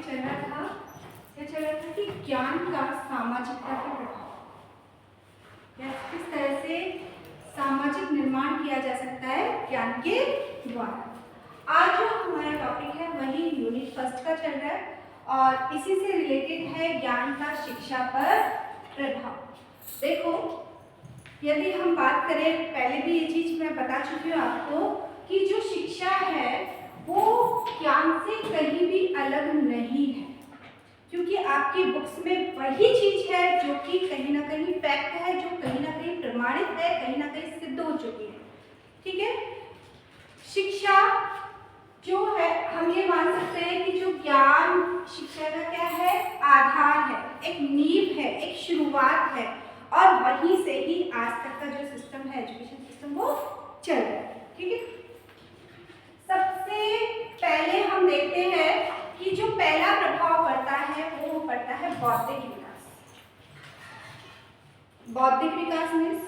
चल रहा था कि ज्ञान का सामाजिकता पर प्रभाव, किस तरह से सामाजिक निर्माण किया जा सकता है ज्ञान के द्वारा। आज जो हमारा टॉपिक है वही यूनिट फर्स्ट का चल रहा है और इसी से रिलेटेड है ज्ञान का शिक्षा पर प्रभाव। देखो, यदि हम बात करें, पहले भी ये चीज मैं बता चुकी हूँ आपको कि जो शिक्षा है वो ज्ञान से कहीं भी अलग नहीं है, क्योंकि आपकी बुक्स में वही चीज है जो कि कहीं ना कहीं फैक्ट है, जो कहीं ना कहीं प्रमाणित है, कहीं ना कहीं सिद्ध हो चुकी है। ठीक है, शिक्षा जो है, हम ये मान सकते हैं कि जो ज्ञान शिक्षा का क्या है, आधार है, एक नींव है, एक शुरुआत है और वहीं से ही आज तक का जो सिस्टम है, एजुकेशन सिस्टम, वो चल रहा है। ठीक है, सबसे पहले हम देखते हैं कि जो पहला प्रभाव पड़ता है वो पड़ता है बौद्धिक विकास। बौद्धिक विकास मीन्स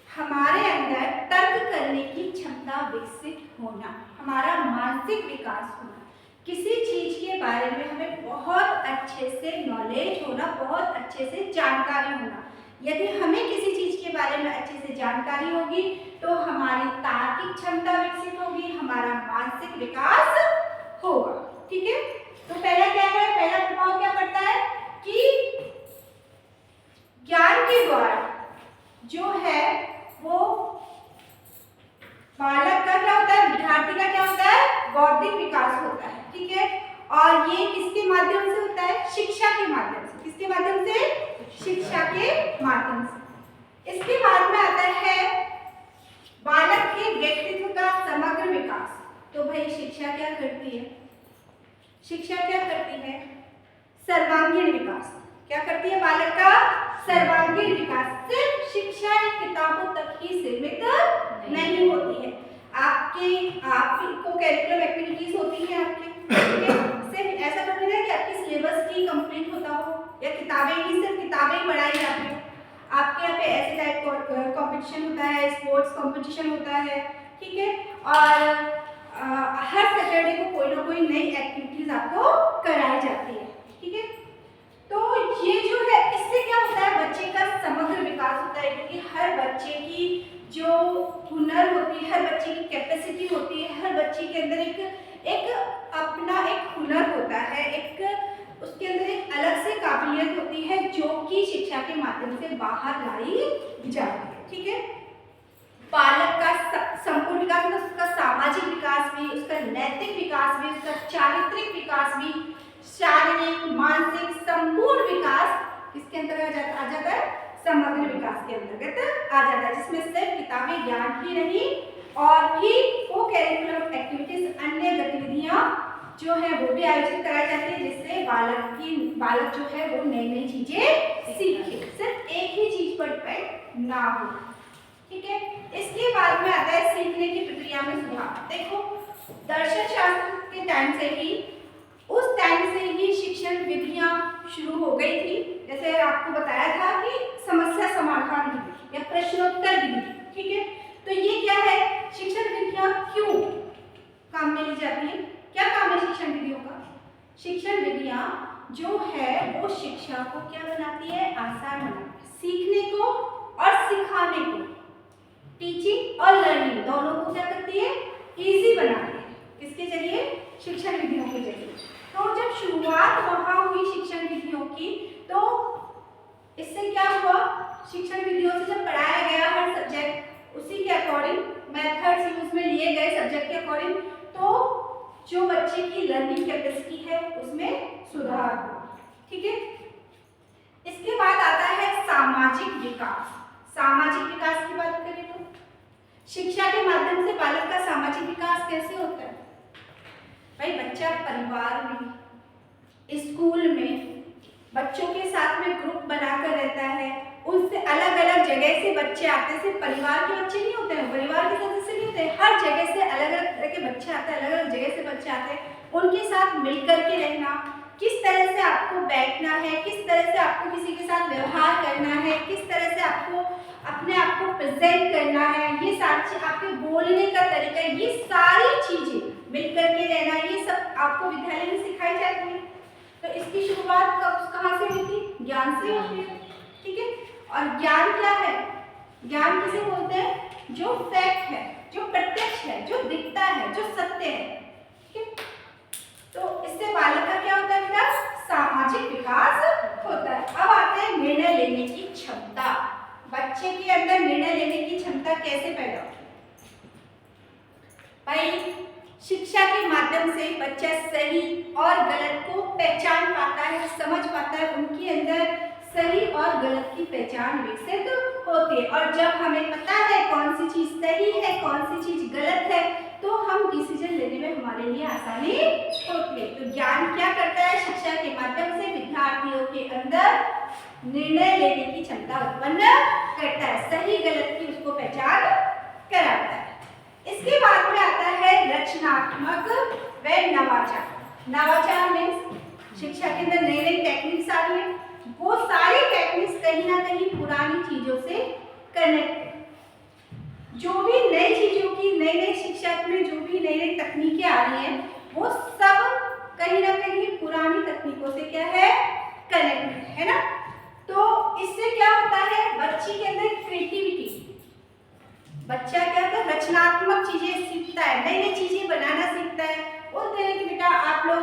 हमारे अंदर तर्क करने की क्षमता विकसित होना, हमारा मानसिक विकास होना, किसी चीज के बारे में हमें बहुत अच्छे से नॉलेज होना, बहुत अच्छे से जानकारी होना। यदि हमें किसी चीज के बारे में अच्छे से जानकारी होगी तो हमारी तार्किक क्षमता विकसित होगी, हमारा मानसिक विकास होगा। ठीक है, तो पहला क्या है, पहला प्रभाव क्या पड़ता है कि ज्ञान के द्वारा जो है वो बालक का क्या होता है, विद्यार्थी का क्या होता है, बौद्धिक विकास होता है। ठीक है, और ये किसके माध्यम से होता है, शिक्षा के माध्यम से। किसके माध्यम से, शिक्षा के माध्यम से। इसके बाद में आता है बालक के व्यक्तित्व का समग्र विकास। तो भाई शिक्षा क्या करती है, शिक्षा क्या करती है, सर्वांगीण विकास। क्या करती है बालक का, सर्वांगीण विकास। सिर्फ शिक्षा किताबों तक ही सीमित नहीं होती है। आपको कैरिकुलम एक्टिविटीज होती है आपके, सिर्फ ऐसा तो नहीं है कि आपकी सिलेबस ही कंप्लीट होता हो या किताबें ही, सिर्फ किताबें ही पढ़ाई जाती हो। आपके यहाँ पे ऐसे टाइप कंपटीशन होता है, स्पोर्ट्स कंपटीशन होता है। ठीक है, और हर सैटरडे को कोई ना कोई नई एक्टिविटीज आपको कराई जाती है। ठीक है, तो ये जो है, इससे क्या होता है, बच्चे का समग्र विकास होता है, क्योंकि हर बच्चे की जो हुनर होती है, हर बच्चे की कैपेसिटी होती है, हर बच्चे के अंदर एक अपना एक हुनर होता है, एक उसके अंदर एक अलग से काबिलियत होती है जो कि शिक्षा के माध्यम से बाहर लाई जाती है। ठीक है, बालक का संपूर्ण विकास में उसका सामाजिक विकास भी, उसका नैतिक विकास भी, उसका चारित्रिक विकास भी, शारीरिक मानसिक संपूर्ण विकास किसके अंतर्गत आ जाता है, समग्र विकास के अंतर्गत आ जाता है, जिसमें सिर्फ किताबी ज्ञान ही नहीं और भी को कैरिकुलम एक्टिविटीज, अन्य गतिविधियां जो है वो भी आयोजित कराई जाती है, जिससे बालक जो है वो नई नई चीजें सीखे, सिर्फ एक ही चीज पर डिपेंड ना हो। ठीक है, इसके बाद में आता है सीखने की प्रक्रिया में सुधार। देखो, दर्शन शास्त्र के टाइम से ही, उस टाइम से ही शिक्षण विधियां शुरू हो गई थी। जैसे आपको बताया था कि समस्या समाधान विधि या प्रश्नोत्तर विधि। ठीक है, तो ये क्या है, शिक्षण विधियां क्यों काम में ली जाती है, क्या काम है शिक्षण विधियों का, शिक्षण विधियां जो है वो शिक्षा को क्या बनाती है, आसान बनाती है, सीखने को और सिखाने को, टीचिंग और लर्निंग दोनों को क्या करती है, इजी बनाती है। किसके जरिए, शिक्षण विधियों के जरिए। तो जब शुरुआत वहां हुई शिक्षण विधियों की, तो इससे क्या हुआ, शिक्षण विधियों से जब पढ़ाया गया हर सब्जेक्ट उसी के अकॉर्डिंग, मेथड्स यूज में लिए गए सब्जेक्ट के अकॉर्डिंग, तो जो बच्चे की लर्निंग कैपेसिटी है उसमें सुधार हुआ। ठीक है, इसके बाद आता है सामाजिक विकास। सामाजिक विकास की बात करें तो शिक्षा के माध्यम से बालक का सामाजिक विकास कैसे होता है, भाई बच्चा परिवार में, स्कूल में बच्चों के साथ में ग्रुप बनाकर रहता है, उनसे अलग अलग जगह से बच्चे आते हैं, सिर्फ परिवार के बच्चे नहीं होते हैं, परिवार के सदस्य नहीं होते हैं, हर जगह से अलग अलग तरह के बच्चे आते हैं, अलग अलग जगह से बच्चे आते हैं, उनके साथ मिलकर के रहना, किस तरह से आपको बैठना है, किस तरह से आपको किसी के साथ व्यवहार करना है, किस तरह से आपको अपने आप को प्रेजेंट करना है, ये सारी आपके बोलने का तरीका, ये सारी चीजें मिलकर के रहना, ये सब आपको विद्यालय में सिखाई शुरुआत कहाँ से हुई थी? ज्ञान से होती है, ठीक है। और ज्ञान क्या है? ज्ञान किसे बोलते हैं? जो फैक्ट है, जो प्रत्यक्ष है, जो दिखता है, जो सत्य है, ठीक है। तो इससे बालक का क्या होता है बेटा? सामाजिक विकास होता है। अब आते हैं निर्णय लेने की क्षमता। बच्चे के अंदर निर्णय लेने की क्षमता कैसे पैदा होती है? भाई शिक्षा के माध्यम से बच्चा सही और गलत को पहचान पाता है, समझ पाता है, उनके अंदर सही और गलत की पहचान विकसित होती है। और जब हमें पता है कौन सी चीज सही है, कौन सी चीज गलत है, तो हम डिसीजन लेने में हमारे लिए आसानी होती है। तो ज्ञान क्या करता है? शिक्षा के माध्यम से विद्यार्थियों के अंदर निर्णय लेने की क्षमता उत्पन्न करता है, सही गलत की उसको पहचान कराता है। इसके बाद में आता है रचनात्मक व नवाचार। नवाचार मीन्स शिक्षा के अंदर नई नई टेक्निक्स आ रही है, वो सारी टेक्निक्स कहीं ना कहीं पुरानी चीजों से कनेक्ट है। जो भी नई चीजों की, नई नई शिक्षा में जो भी नई नई तकनीकें आ रही हैं, वो सब कहीं ना कहीं पुरानी तकनीकों से क्या है? कनेक्ट है ना। तो इससे क्या होता है? बच्चे के अंदर क्रिएटिविटी, बच्चा क्या होता है? रचनात्मक चीजें सीखता है, नई नई चीजें बनाना सीखता है। बोलते हैं कि बेटा आप लोग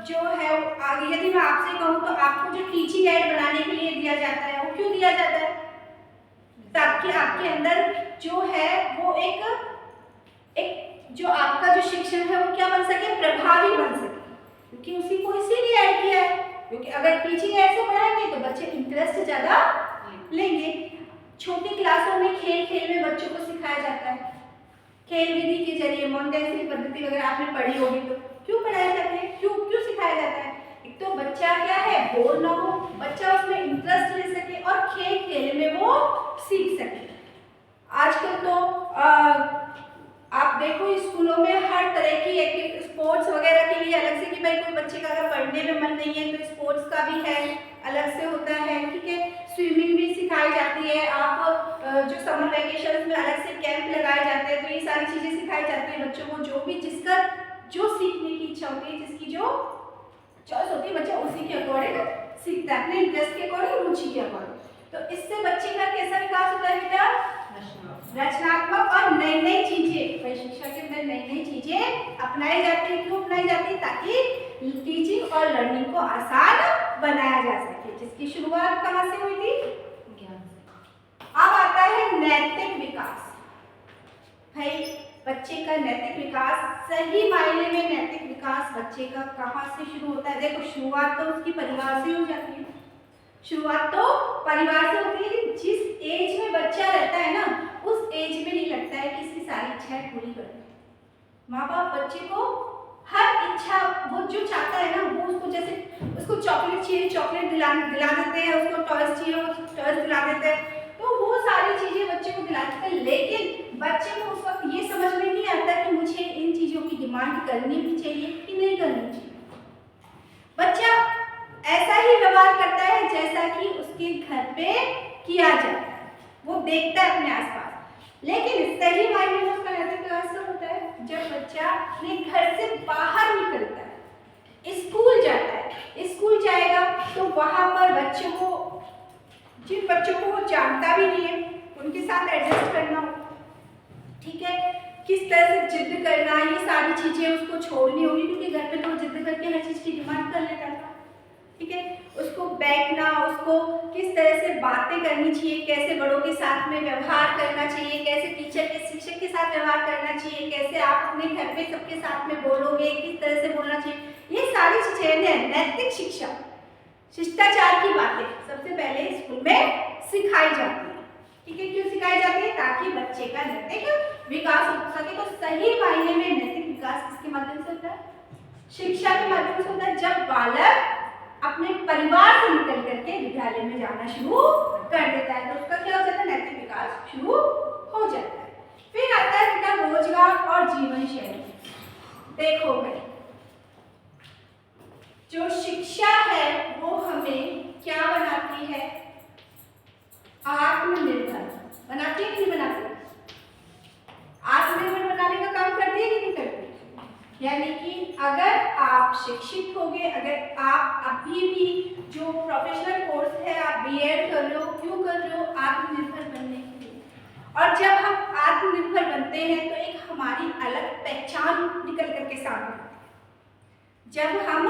जो है आगे, यदि मैं आपसे कहूँ तो आपको जो टीचिंग एड बनाने के लिए दिया जाता है, वो क्यों दिया जाता है? ताकि आपके अंदर जो है वो एक जो आपका जो शिक्षण है वो क्या बन सके? प्रभावी बन सके, क्योंकि उसी को इसीलिए ऐड किया है। क्योंकि अगर टीचिंग ऐसे पढ़ाएंगे तो बच्चे इंटरेस्ट ज्यादा लेंगे। छोटी क्लासों में खेल खेल में बच्चों को सिखाया जाता है, खेल विधि के जरिए मॉन्टेसरी पद्धति वगैरह आपने पढ़ी होगी, तो क्यों पढ़ाए जाते हैं? क्यों सिखाया जाता है? एक तो बच्चा क्या है? बोर ना हो, बच्चा उसमें इंटरेस्ट ले सके और खेल खेल में वो सीख सके। आजकल तो आप देखो स्कूलों में हर तरह की एक्टिव स्पोर्ट्स वगैरह के लिए अलग से, कि भाई कोई बच्चे का अगर पढ़ने में मन नहीं है तो स्पोर्ट्स का भी है, अलग से होता है, ठीक है। स्विमिंग भी सिखाई जाती है। आप जो समर वेकेशन में अलग से कैंप लगाए जाते हैं, तो ये सारी चीजें सिखाई जाती है बच्चों को। जो भी जिसका जो सीखने की इच्छा होती है, जिसकी जो चॉइस होती है, बच्चा उसी के अकॉर्डिंग सीखता है, अपने इंटरेस्ट के अकॉर्डिंग, रुचि के अकॉर्डिंग। तो इससे बच्चे का कैसा विकास होता है बेटा? रचनात्मक और नई नई चीजें, शिक्षा के अंदर नई नई चीजें अपनाई जाती है। क्यों अपनाई जाती है? ताकि टीचिंग और लर्निंग को आसान बनाया जा सके, जिसकी शुरुआत कहाँ से हुई थी? ज्ञान से। अब आता है नैतिक विकास। भाई बच्चे का नैतिक विकास, सही मायने में नैतिक विकास बच्चे का कहाँ से शुरू होता है? देखो शुरुआत तो उसकी परिवार से हो जाती है। शुरुआत तो परिवार से होती है। जिस एज में बच्चा रहता है ना, उस एज में नहीं लगता है कि इसकी सारी इच्छाएं पूरी कर दे। माँ बाप बच्चे को हर इच्छा, वो जो चाहता है ना, वो उसको, जैसे उसको चॉकलेट चाहिए, चॉकलेट दिला देते हैं, उसको टॉयज चाहिए, वो टॉयज दिला देते हैं। तो वो सारी चीजें बच्चे को दिला देते हैं, लेकिन बच्चे को उस वक्त ये समझ में नहीं आता कि मुझे इन चीजों की डिमांड करनी भी चाहिए कि नहीं करनी चाहिए। बच्चा ऐसा ही व्यवहार करता है जैसा कि उसके घर पे किया जाता है, वो देखता है अपने आसपास। लेकिन सही मायने में उसका नैतिक विकास कब होता है? जब बच्चा अपने घर से बाहर निकलता है, स्कूल जाता है। स्कूल जाएगा तो वहां पर बच्चों को, जिन बच्चों को वो जानता भी नहीं है, उनके साथ एडजस्ट करना, ठीक है, किस तरह से जिद करना, ये सारी चीजें उसको छोड़नी होगी, क्योंकि घर पे तो जिद करके हर चीज की डिमांड कर लेता था, ठीक है। उसको बैठना, उसको किस तरह से बातें करनी चाहिए, कैसे बड़ों के साथ में व्यवहार करना चाहिए, कैसे टीचर के, शिक्षक के साथ व्यवहार करना चाहिए, कैसे आप अपने घर पे सबके साथ में बोलोगे, किस तरह से बोलना चाहिए, ये सारी चीजें नैतिक शिक्षा, शिष्टाचार की बातें सबसे पहले स्कूल में सिखाई जाती है, ठीक है। क्यों सिखाई जाती है? ताकि बच्चे का नैतिक विकास हो सके। तो सही मायने में नैतिक विकास किसके माध्यम से होता है? शिक्षा के माध्यम से होता है। जब बालक अपने परिवार से निकल करके विद्यालय में जाना शुरू कर देता है, तो उसका क्या हो जाता है? नैतिक विकास शुरू हो जाता है। फिर आता है बेटा रोजगार और जीवन शैली। देखो भाई, जो शिक्षा है वो हमें क्या बनाती है? आत्मनिर्भर बनाती है कि नहीं बनाती? आत्मनिर्भर बनाने का काम करती है कि नहीं करती? यानी कि अगर आप आप शिक्षित होंगे। अगर आप अभी भी जो प्रोफेशनल कोर्स है, आप बीएड कर रहे हो, क्यों कर रहे हो? आत्मनिर्भर बनने के लिए। और जब हम आत्मनिर्भर बनते हैं तो एक हमारी अलग पहचान निकल करके सामने आती है। जब हम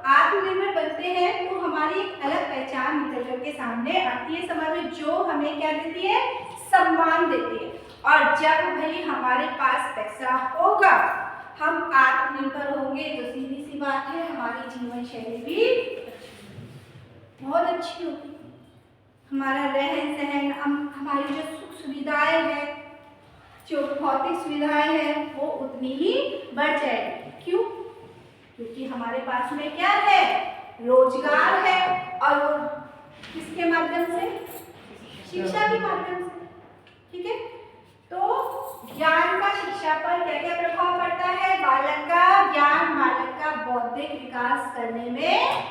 आत्मनिर्भर बनते हैं तो हमारी एक अलग पहचान निकल करके सामने आती है समाज में, जो हमें क्या देती है? सम्मान देती है। और जब भाई हमारे पास पैसा होगा, हम आत्मनिर्भर होंगे, तो सीधी सी बात है हमारी जीवन शैली भी बहुत अच्छी होगी। हमारा रहन सहन, हमारी जो सुख सुविधाएं हैं, जो भौतिक सुविधाएं हैं, वो उतनी ही बढ़ जाएगी। क्यों? क्योंकि हमारे पास में क्या है? रोजगार है। और वो किसके माध्यम से? शिक्षा के माध्यम से। ठीक है, तो ज्ञान का शिक्षा पर क्या क्या प्रभाव पड़ता है? बालक का ज्ञान बालक का बौद्धिक विकास करने में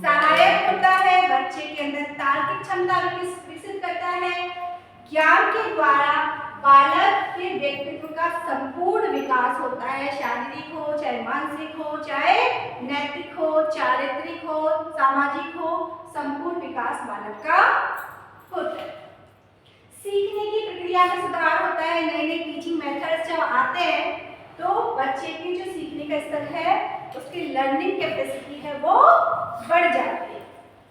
सहायक होता है, बच्चे के अंदर तार्किक क्षमता विकसित करता है। ज्ञान के द्वारा बालक के व्यक्तित्व का संपूर्ण विकास होता है, शारीरिक हो, चाहे मानसिक हो, चाहे नैतिक हो, चारित्रिक हो, सामाजिक हो, संपूर्ण विकास बालक का होता है। सीखने की प्रक्रिया में सुधार होता है। नए नए टीचिंग मेथड्स जब आते हैं तो बच्चे की जो सीखने का स्तर है, उसकी लर्निंग कैपेसिटी है, वो बढ़ जाती है।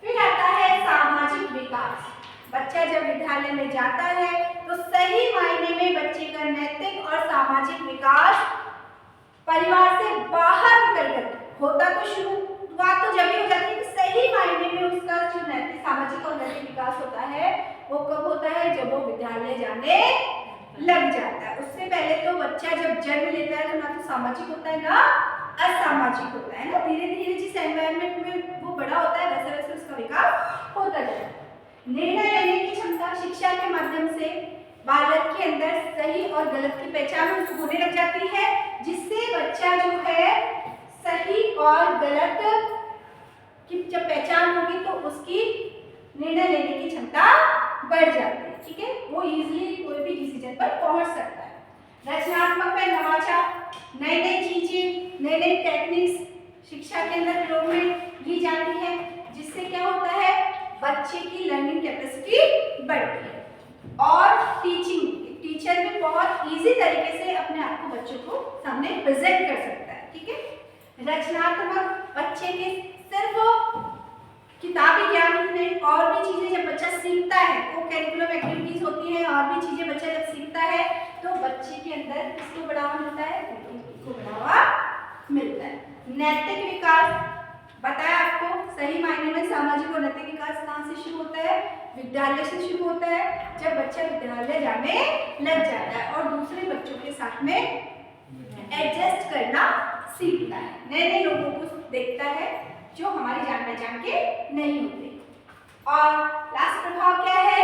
फिर आता है सामाजिक विकास। बच्चा जब विद्यालय में जाता है तो सही मायने में बच्चे का नैतिक और सामाजिक विकास परिवार से बाहर निकलकर होता। तो शुरुआत तो जब ही हो जाती है कि सही मायने में उसका जो नैतिक सामाजिक और नैतिक विकास होता है वो कब होता है? जब वो विद्यालय जाने लग जाता है। उससे पहले तो बच्चा जब जन्म लेता है तो ना तो सामाजिक होता है ना असामाजिक होता है ना। धीरे धीरे जिस एनवायरनमेंट में वो बड़ा होता है वैसे वैसे उसका विकास होता जाता है। निर्णय लेने की क्षमता शिक्षा के माध्यम से बालक के अंदर सही और गलत की पहचान होने लग जाती है, जिससे बच्चा जो है सही और गलत की जब पहचान होगी तो उसकी निर्णय लेने की क्षमता बढ़ जाती है। ठीक है, वो इजीली कोई भी डिसीजन पर पहुंच सकता है। रचनात्मक व नवाचार, नई नई चीजें, नई नई टेक्निक्स शिक्षा के अंदर प्रयोग में ली जाती है, जिससे क्या होता है? बच्चे की लर्निंग कैपेसिटी बढ़ती है। और टीचर भी बहुत इजी तरीके से अपने आप को बच्चों को सामने प्रेजेंट कर सकता है। ठीक है, रचनात्मक बच्चे के सिर्फ किताबी ज्ञान ही नहीं, और भी चीजें जब बच्चा सीखता है, वो करिकुलम एक्टिविटीज होती हैं, और भी चीजें बच्चा जब सीखता है तो बच्चे के अंदर किसको बढ़ावा मिलता है? को बढ़ावा मिलता है। नैतिक विकास बताया आपको, सही मायने में सामाजिक और नैतिक विकास कहाँ से शुरू होता है? विद्यालय से शुरू होता है, जब बच्चा विद्यालय जाने लग जाता है और दूसरे बच्चों के साथ में एडजस्ट करना सीखता है, नए नए लोगों को देखता है जो हमारी जान पहचान के नहीं होते। और लास्ट प्रभाव क्या है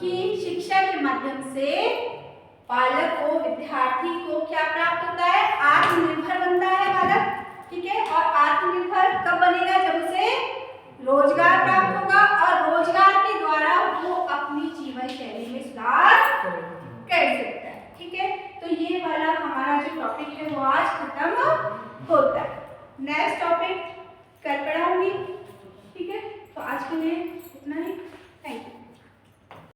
कि शिक्षा के माध्यम से बालक को, विद्यार्थी